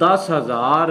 10,000